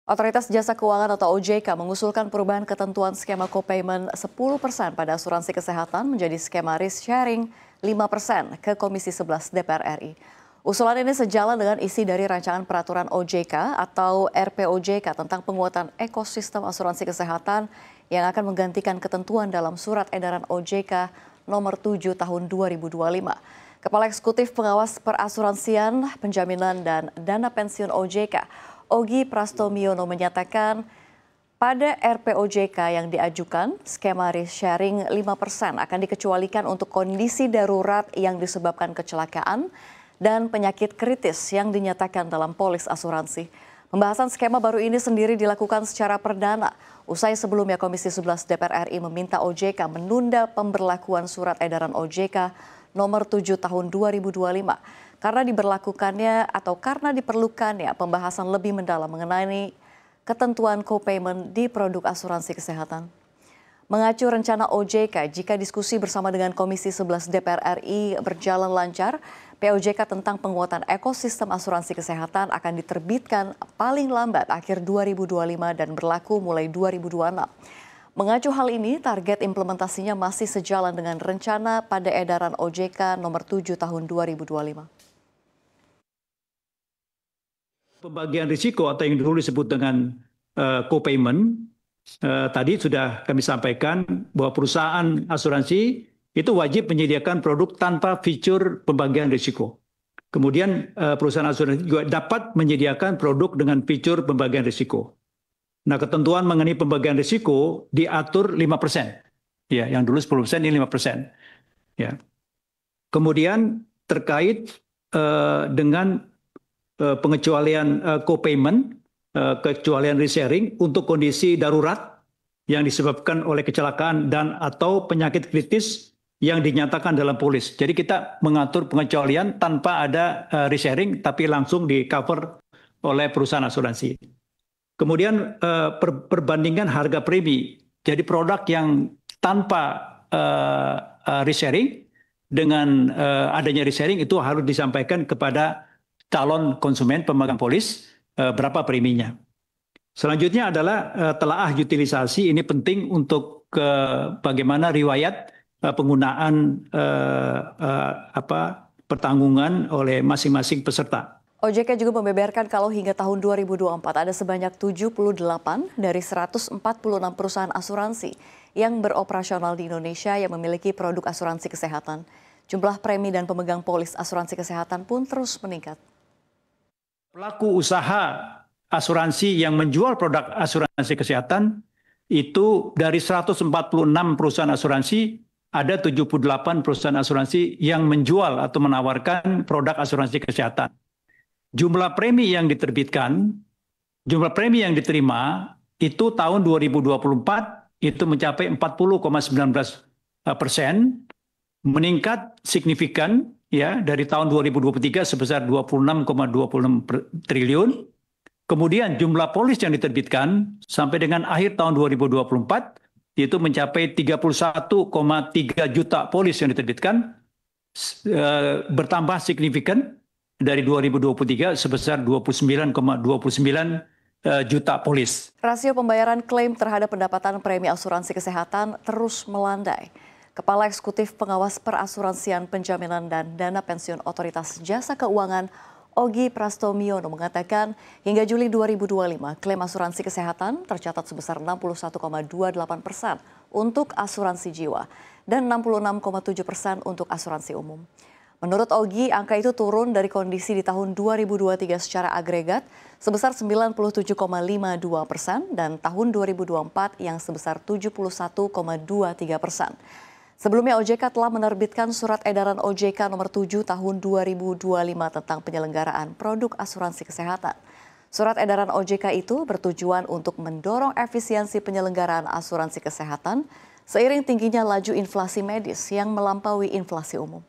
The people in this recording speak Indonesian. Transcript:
Otoritas Jasa Keuangan atau OJK mengusulkan perubahan ketentuan skema co-payment 10% pada asuransi kesehatan menjadi skema risk sharing 5% ke Komisi 11 DPR RI. Usulan ini sejalan dengan isi dari rancangan peraturan OJK atau RPOJK tentang penguatan ekosistem asuransi kesehatan yang akan menggantikan ketentuan dalam surat edaran OJK nomor 7 tahun 2025. Kepala Eksekutif Pengawas Perasuransian, Penjaminan dan Dana Pensiun OJK, Ogi Prastomiono menyatakan pada RPOJK yang diajukan, skema risk sharing 5% akan dikecualikan untuk kondisi darurat yang disebabkan kecelakaan dan penyakit kritis yang dinyatakan dalam polis asuransi. Pembahasan skema baru ini sendiri dilakukan secara perdana. Usai sebelumnya Komisi 11 DPR RI meminta OJK menunda pemberlakuan surat edaran OJK nomor 7 tahun 2025 karena diberlakukannya atau karena diperlukannya pembahasan lebih mendalam mengenai ketentuan co-payment di produk asuransi kesehatan. Mengacu rencana OJK, jika diskusi bersama dengan Komisi 11 DPR RI berjalan lancar, POJK tentang penguatan ekosistem asuransi kesehatan akan diterbitkan paling lambat akhir 2025 dan berlaku mulai 2026. Mengacu hal ini, target implementasinya masih sejalan dengan rencana pada edaran OJK nomor 7 tahun 2025. Pembagian risiko atau yang dulu disebut dengan co-payment, tadi sudah kami sampaikan bahwa perusahaan asuransi itu wajib menyediakan produk tanpa fitur pembagian risiko. Kemudian perusahaan asuransi juga dapat menyediakan produk dengan fitur pembagian risiko. Nah, ketentuan mengenai pembagian risiko diatur 5%. Ya, yang dulu 10% ini 5%. Ya. Kemudian terkait dengan pengecualian co-payment, kecualian risk sharing untuk kondisi darurat yang disebabkan oleh kecelakaan dan atau penyakit kritis yang dinyatakan dalam polis. Jadi kita mengatur pengecualian tanpa ada risk sharing tapi langsung di cover oleh perusahaan asuransi. Kemudian perbandingan harga premi. Jadi produk yang tanpa risk sharing dengan adanya risk sharing itu harus disampaikan kepada calon konsumen pemegang polis berapa preminya. Selanjutnya adalah telaah utilisasi. Ini penting untuk bagaimana riwayat penggunaan pertanggungan oleh masing-masing peserta. OJK juga membeberkan kalau hingga tahun 2024 ada sebanyak 78 dari 146 perusahaan asuransi yang beroperasional di Indonesia yang memiliki produk asuransi kesehatan. Jumlah premi dan pemegang polis asuransi kesehatan pun terus meningkat. Pelaku usaha asuransi yang menjual produk asuransi kesehatan itu dari 146 perusahaan asuransi, ada 78 perusahaan asuransi yang menjual atau menawarkan produk asuransi kesehatan. Jumlah premi yang diterbitkan, jumlah premi yang diterima itu tahun 2024 itu mencapai 40,19%, meningkat signifikan ya dari tahun 2023 sebesar 26,26 triliun. Kemudian jumlah polis yang diterbitkan sampai dengan akhir tahun 2024 itu mencapai 31,3 juta polis yang diterbitkan, bertambah signifikan dari 2023 sebesar 29,29 juta polis. Rasio pembayaran klaim terhadap pendapatan premi asuransi kesehatan terus melandai. Kepala Eksekutif Pengawas Perasuransian, Penjaminan dan Dana Pensiun Otoritas Jasa Keuangan, Ogi Prastomiono mengatakan hingga Juli 2025 klaim asuransi kesehatan tercatat sebesar 61,28% untuk asuransi jiwa dan 66,7% untuk asuransi umum. Menurut Ogi, angka itu turun dari kondisi di tahun 2023 secara agregat sebesar 97,52% dan tahun 2024 yang sebesar 71,23%. Sebelumnya OJK telah menerbitkan surat edaran OJK nomor 7 tahun 2025 tentang penyelenggaraan produk asuransi kesehatan. Surat edaran OJK itu bertujuan untuk mendorong efisiensi penyelenggaraan asuransi kesehatan seiring tingginya laju inflasi medis yang melampaui inflasi umum.